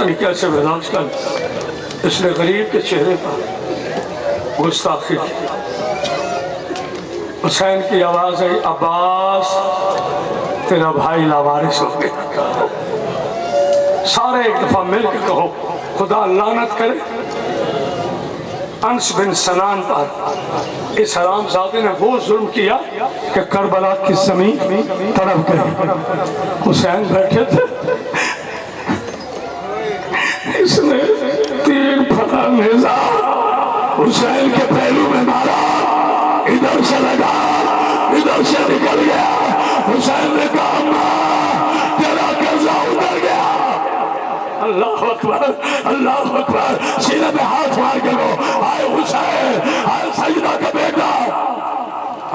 طریقے سے برداشت کر، اس نے غریب کے چہرے پر گستاخی کی۔ حسین کی آواز آئی، عباس تیرا بھائی لاوارث ہو گیا۔ سارے ایک دفعہ مل کے کہو، خدا لعنت کرے انس بن سنان پر، اس حرام زادے نے وہ ظلم کیا کہ کربلا کی زمین تڑپ گئی۔ حسین بیٹھے تھے، اس نے تین پھلا نیزہ حسین کے پہلو میں مارا، ادھر سے لگا ادھر سے نکل گیا۔ حسین نے کہا اماں تیرا قرضہ اتر گیا۔ اللہ اکبر اللہ اکبر، سینے پہ ہاتھ مار کے کہو، آئے حسین، آئے سیدہ کا بیٹا،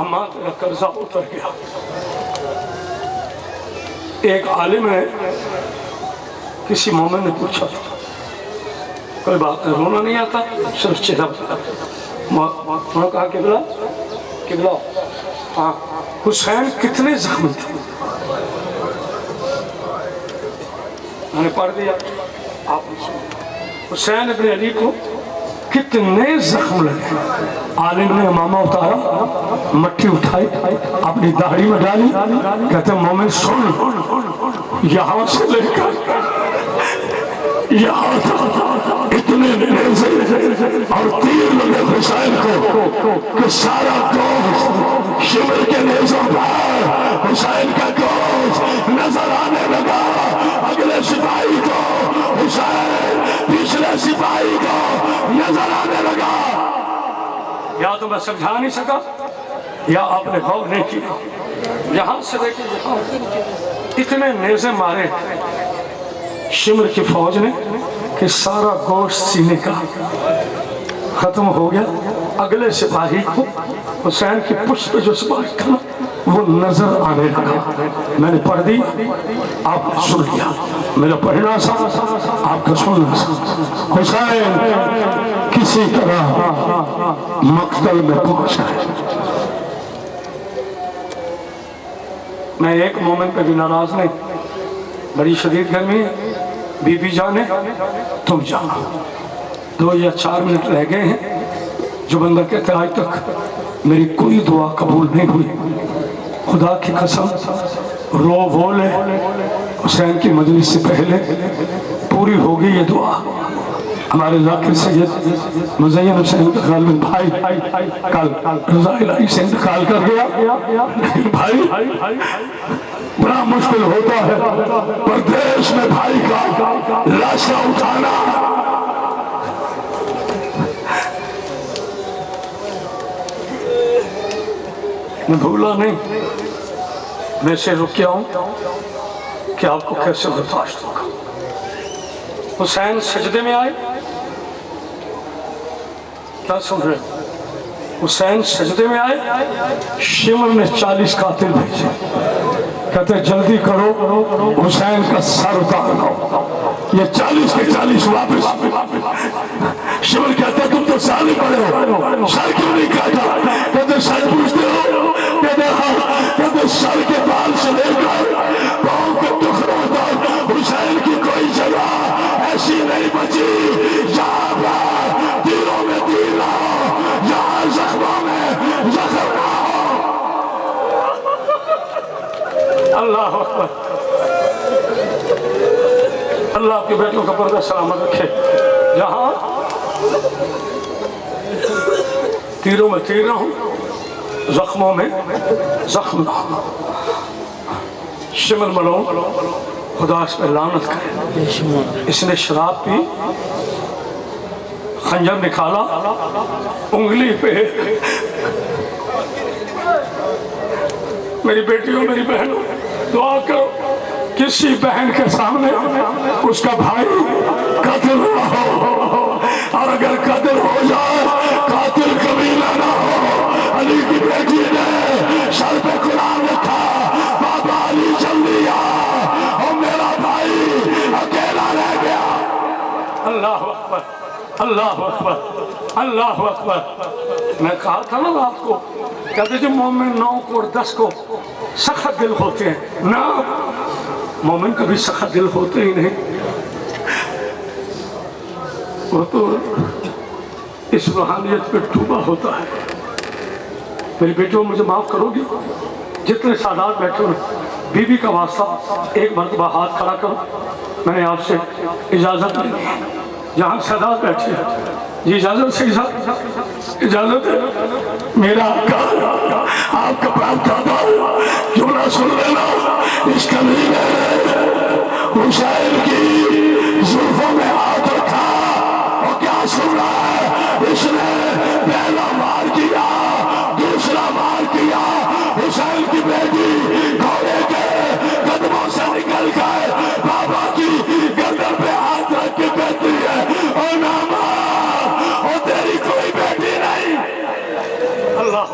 اماں تیرا قرضہ اتر گیا۔ ایک عالم ہے، کسی مومن نے پوچھا تھا، کوئی بات نہیں، رونا نہیں آتا، صرف چہرہ بتا۔ انہوں نے کہا قبلہ ہاں حسین کتنے زخمی تھے؟ میں نے پڑھ دیا، آپ نے سنا۔ حسین ابن علی کو کتنے زخم لگے؟ عالم نے امامہ اتارا، مٹی اٹھائی، اپنی داڑھی میں ڈالی، کہتے ہیں مومن سن، یہاں سے لے کر یہاں تک اتنے نیزے اور تیر لگے حسین کو کہ سارا گوشت شمر کے نیزوں پر حسین کا گوشت نظر آنے لگا۔ اگلے سپاہی کو حسین، پچھلے سپاہی کو نظر آنے لگا۔ یا تو میں سمجھا نہیں سکا یا آپ نے غور نہیں کیا۔ یہاں سے لے کے یہاں اتنے نیزے مارے شمر کی فوج نے کہ سارا گوشت سینے کا ختم ہو گیا۔ اگلے سپاہی کو حسین کی پشت پہ جو سپاہی تھا وہ نظر آنے لگا۔ میں نے پڑھ دی، آپ نے سن لیا، میرا پڑھنا سا آپ کا سننا سا۔ حسین کسی طرح مقتل میں پہنچا ہے۔ میں ایک مومن پہ بھی ناراض نہیں، بڑی شدید گرمی ہے، بی بی جانے تم جانا، 2 یا 4 منٹ رہ گئے ہیں۔ جو بندہ کہتا ہے آج تک میری کوئی دعا قبول نہیں ہوئی، خدا کی قسم رو وہ لے، حسین کی مجلس سے پہلے پوری ہوگی یہ دعا۔ ہمارے ذاکر سید مزین حسین انتقال میں بھائی کل رضا الہی سے انتقال کر گیا۔ بھائی بڑا مشکل ہوتا ہے پردیش میں بھائی کا لاشا اٹھانا۔ میں بھولا نہیں، میں سے رکیا ہوں کہ آپ کو کیسے برداشت ہوگا۔ حسین سجدے میں آئے، کیا سن رہے ہیں؟ حسین سجدے میں آئے، شمر نے 40 قاتل بھیجے، کہتے جلدی کرو حسین کا سر اتار دو۔ یہ 40 کے 40 واپس۔ شمر کہتے تم تو سال ہی پڑے ہو، سر کیوں نہیں کاٹا؟ کہتے سر پوچھتے ہو؟ کہتے ہاں۔ کہتے سر کے بال سے لے کر پاؤں کے ٹکڑوں تک حسین کی کوئی جگہ ایسی نہیں بچی جہاں پر تیروں میں تیر نہ ہو، جہاں زخموں میں زخم نہ ہو۔ اللہ اکبر، اللہ کے بیٹوں کا پردہ سلامت رکھے۔ جہاں تیروں میں تیر نہ ہو، زخموں میں زخم نہ ہو۔ شمر ملون خدا اس پہ لعنت کرے، اس نے شراب پی، خنجر نکالا، انگلی پہ۔ میری بیٹیوں میری بہنوں دعا کرو، کسی بہن کے سامنے اس کا بھائی قتل نہ ہو، اور اگر قتل ہو جائے قاتل قبیلہ نہ ہو۔ علی کی بیٹی نے سر پہ قرآن رکھا، بابا علی جلدی آ، اور میرا بھائی اکیلا رہ گیا۔ اللہ اکبر اللہ اکبر اللہ اکبر۔ میں کہا تھا نا رات کو، کہتے جو مومن 9 کو اور 10 کو سخت دل ہوتے ہیں، نہ مومن کبھی سخت دل ہوتے ہی نہیں۔ وہ تو اس روحانیت پہ ڈوبا ہوتا ہے۔ میری بیٹیوں مجھے معاف کرو گی، جتنے سادات بیٹھے ہوئے بی بی کا واسطہ ایک مرتبہ ہاتھ کھڑا کرو، میں نے آپ سے اجازت لی، جہاں سادات بیٹھے ہیں جی اجازت سے اجازت ہے، میرا آپ کا پاپ دادا کیوں نہ سن لینا، اس کمینے حسین کی زلفوں میں ہاتھ رکھا، اور کیا سن رہا ہے، اس نے پہلا وار کیا، دوسرا وار کیا، حسین کی بیٹی گھوڑے کے قدموں سے نکل کر بابا کی گردن پہ ہاتھ رکھ کے کہتی ہے، او ناما، او تیری کوئی بیٹی نہیں۔ اللہ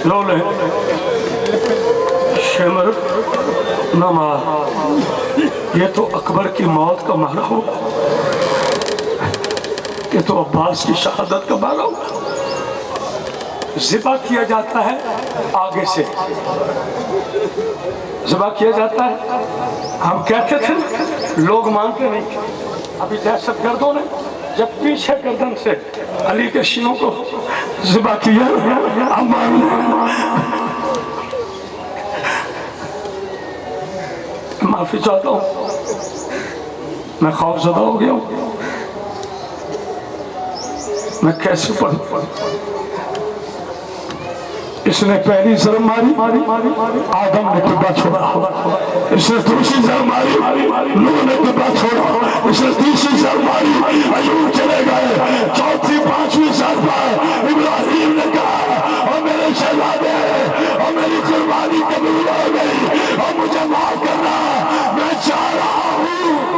لو لے شمر نہ مار، یہ تو اکبر کی موت کا مارا ہو، یہ تو عباس کی شہادت کا مارا ہو۔ ذبح کیا جاتا ہے آگے سے، ذبح کیا جاتا ہے، ہم کہتے تھے لوگ مانتے نہیں، ابھی دہشت گردوں نے جب پیچھے گردن سے علی کے شیعوں کو ذبح کیا، ہم معافی چاہتا ہوں، میں خوف زدہ ہو گیا ہوں، میں کیسے پڑھوں؟ اس نے پہلی ضرب ماری، آدم نے قبلہ چھوڑا، اس نے دوسری ضرب ماری، نوح نے قبلہ چھوڑا، اس نے تیسری ضرب ماری، ایوب چلے گئے، چوتھی پانچویں ضرب پر ابراہیم نے کہا، اور میرے شہزادے اور میری قربانی قبول ہو گئی، اور مجھے معاف کرنا، میں چاہ رہا ہوں۔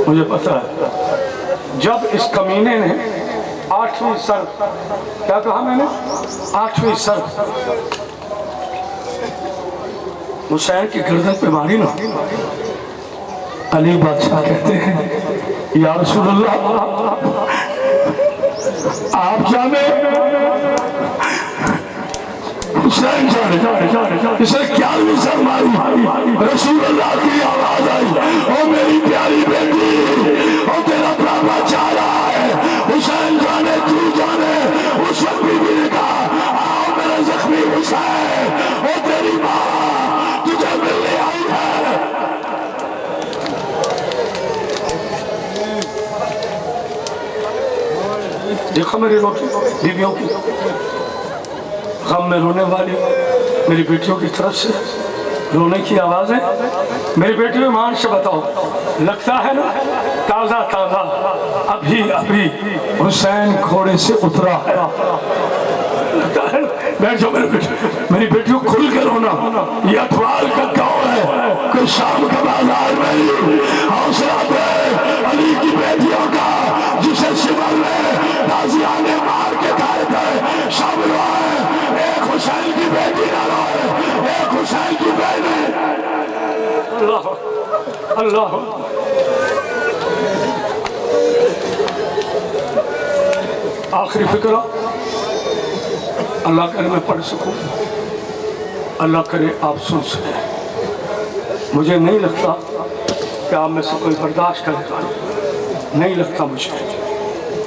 مجھے پتا ہے جب اس کمینے نے 8ویں سر، کیا کہا میں نے، 8ویں سر حسین کی گردن پہ ماری نا، علی بادشاہ کہتے ہیں یا رسول اللہ آپ جانے، حسین جانے، اس نے 11ویں سر ماری، رسول اللہ کی آواز آئی، او میری پیاری بیٹی، او تیرا بابا چاہ رہا ہے، حسین جانے تو جانے، اس وقت بھی نے کہا آؤ میرے زخمی حسین، او تیری ماں تجھے ملنے آئی ہے۔ دیکھو میری روٹی بیویوں کی غم میں رونے والی میری بیٹیوں کی طرف سے رونے کی آوازیں، میری بیٹی ایمان سے بتاؤ، لگتا ہے نا تازہ تازہ ابھی حسین گھوڑے سے اترا ہے، لگتا ہے بیٹھ جاؤ میری بیٹیوں کھل کے رونا، یہ اٹوار کا دور ہے کہ شام کا بازار میں حوصلہ دے علی کی بیٹیوں کا، جسے شمر میں تازیاں نے مار کے کھائے تھے، شام روئے، ایک حسین کی بیٹی نہ روئے، ایک حسین کی بہن۔ اللہ اللہ آخری فکر اللہ کرے میں پڑھ سکوں، اللہ کرے آپ سن سکیں، مجھے نہیں لگتا کہ آپ میں سے کوئی برداشت کرے گا، نہیں لگتا مجھے،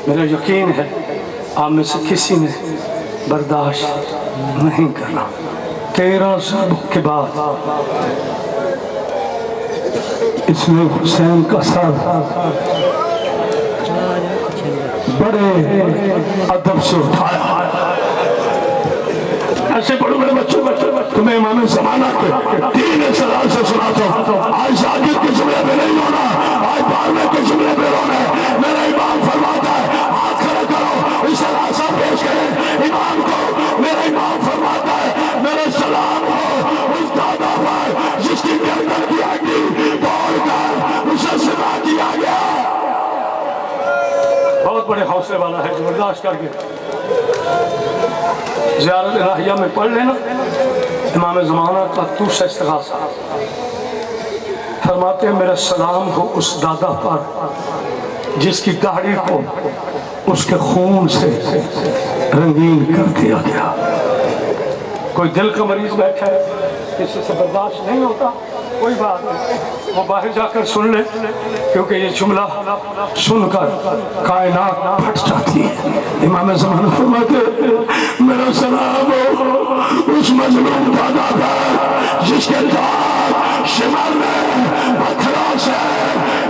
میرا یقین ہے آپ میں سے کسی نے برداشت نہیں کرنا۔ 13 سال کے بعد اس نے حسین کا سر بڑے ادب سے اٹھایا، ایسے پڑھو میرے بچوں، تمہیں امام زمانہ کے 3 سال سے سناتا ہوں، آج شاگرد کے جملے پہ نہیں رونا، آج بارنے کے جملے پہ رونا ہے، میرا امام فرماتا ہے ہاتھ کھڑے کرو، اسے راستہ پیش کریں امام کو، میرا امام فرماتا ہے میرا سلام ہو اس دادا پر جس کی گردن کی ہڈی توڑ کر اسے ذبح کیا گیا۔ بہت بڑے حوصلے والا ہے جو برداشت کر کے زیارت الہیہ میں پڑھ لینا، امام زمانہ کا دوسرا استغاثہ، فرماتے ہیں میرا سلام ہو اس دادا پر جس کی داڑھی کو اس کے خون سے رنگین کر دیا گیا۔ کوئی دل کا مریض بیٹھا ہے کسی سے برداشت نہیں ہوتا، کوئی بات نہیں، وہ باہر جا کر سن لے، کیونکہ یہ جملہ سن کر کائنات پھٹ جاتی ہے۔ امام زمانہ فرماتے میرا سلام ہو اس مظلوم دادا پر جس کے داد شمال میں پتھروں سے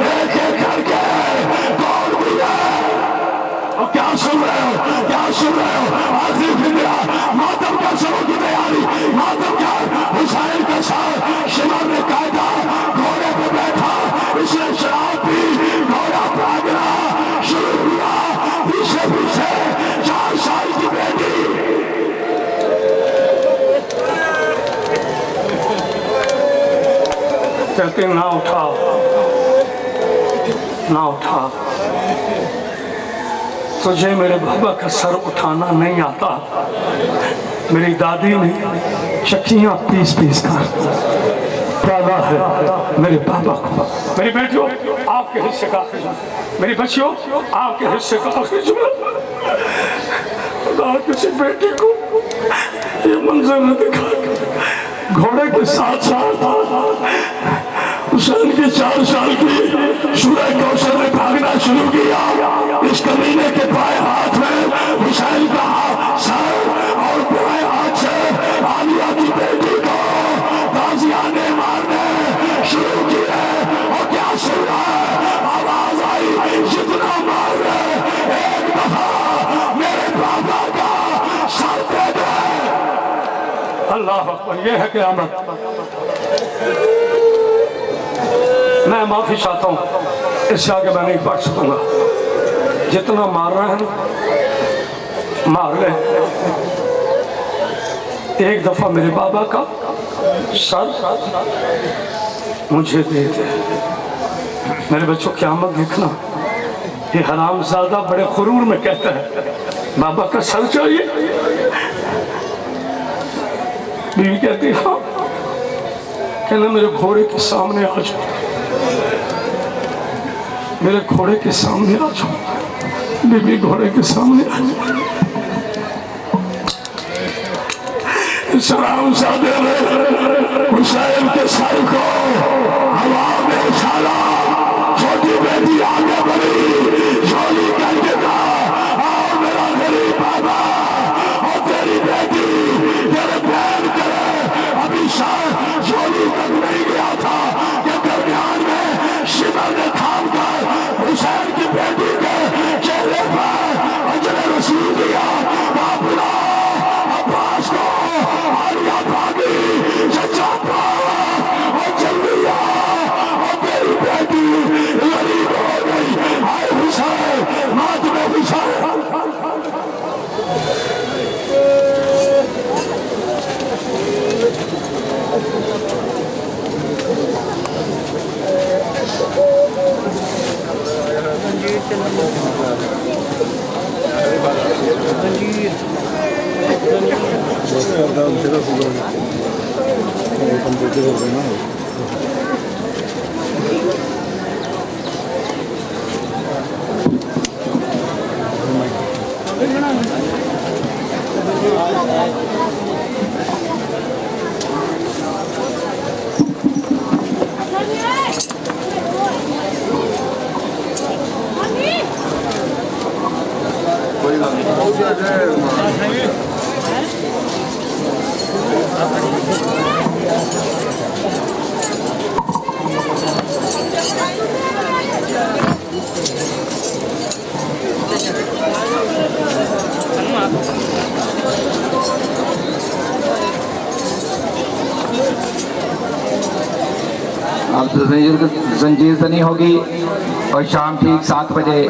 ایک ایک کر کے توڑ دیا۔ اور کیا سن رہے ہو، کیا سن رہے ہو؟ آخری فکرہ ماتم کا سبق کی تیاری، ماتم کا حسین کے ساتھ شمال نے قائدہ گھوڑے پہ بیٹھا، اس نے شراب پی، گھوڑا بھاگنا شروع کیا، پیچھے پیچھے 4 سال کی بیٹی کہتے ہیں نہ اٹھا نہ اٹھا، تجھے میرے بابا کا سر اٹھانا نہیں آتا، میری دادی نے چکیاں پیس پیس کر پالا ہے میرے بابا کو۔ میری بیٹیوں آپ کے حصے کا آخری جملہ، میری بچیوں آپ کے حصے کا آخری جملہ، خدا کسی بیٹی کو یہ منظر نہ دکھا، گھوڑے کے ساتھ ساتھ حسین کی 4 سال کی سورہ کوثر نے بھاگنا شروع کیا۔ اس کمینے کے بائیں ہاتھ میں حسین کا سر اور بائیں ہاتھ سے عالیہ کی بیٹی کو تازیانے مارنے شروع کیے۔ اور کیا سن رہا ہے؟ آواز آئی جتنا مار رہے ایک دفعہ میرے بابا کا سر دے دے۔ اللہ اکبر، یہ ہے قیامت۔ میں معافی چاہتا ہوں، اس سے آگے میں نہیں پڑھ سکوں گا، جتنا مار رہے ہیں مار لیں، ایک دفعہ میرے بابا کا سر مجھے دے دے۔ میرے بچوں قیامت دیکھنا، یہ حرام زادہ بڑے غرور میں کہتا ہے بابا کا سر چاہیے، بیوی کہتی ہاں، کہنا میرے گھوڑے کے سامنے آ جاؤ، میرے گھوڑے کے سامنے آ جاؤ، بی بی گھوڑے کے سامنے آ جاؤ۔ سلام زادے نے حسین کے سر کو ہوا میں اچھالا، چھوٹی بیٹی آگے بڑھی، جھولی کر کے کہا آؤ میرا غریب بابا، اور تیری بیٹی تیرے پیر کرے۔ ابھی شاید جھولی تک نہیں گیا تھا کہ درمیان میں شمر نے تھام کر حسین کی بیٹی کے چہرے پر اجر رسول دیا۔ بابلا عباس کو آلیا بھاگی، چچا پاوا اور جلدی آ، اور تیری بیٹی غریب ہو گئی۔ آئے حسین، ماتم حسین۔ اب زنجیر زنی ہوگی اور شام ٹھیک 7 بجے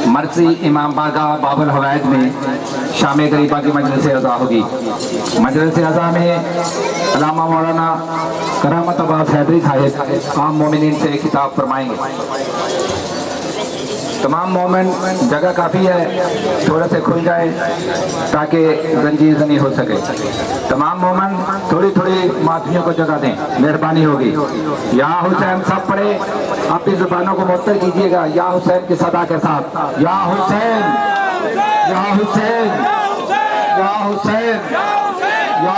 مرسی امام بارگاہ باب الحوائد میں شام غریبہ کی مجلس عزا ہوگی۔ مجلس عزا میں علامہ مولانا کرامت عباس حیدری صاحب عام مومنین سے خطاب فرمائیں گے۔ تمام مومن، جگہ کافی ہے، تھوڑے سے کھل جائے تاکہ زنجیر زنی ہو سکے۔ تمام مومن تھوڑی تھوڑی ماتمیوں کو جگہ دیں، مہربانی ہوگی۔ یا حسین سب پڑھے، اپنی زبانوں کو معطر کیجیے گا یا حسین کی صدا کے ساتھ، یا حسین یا حسین یا حسین یا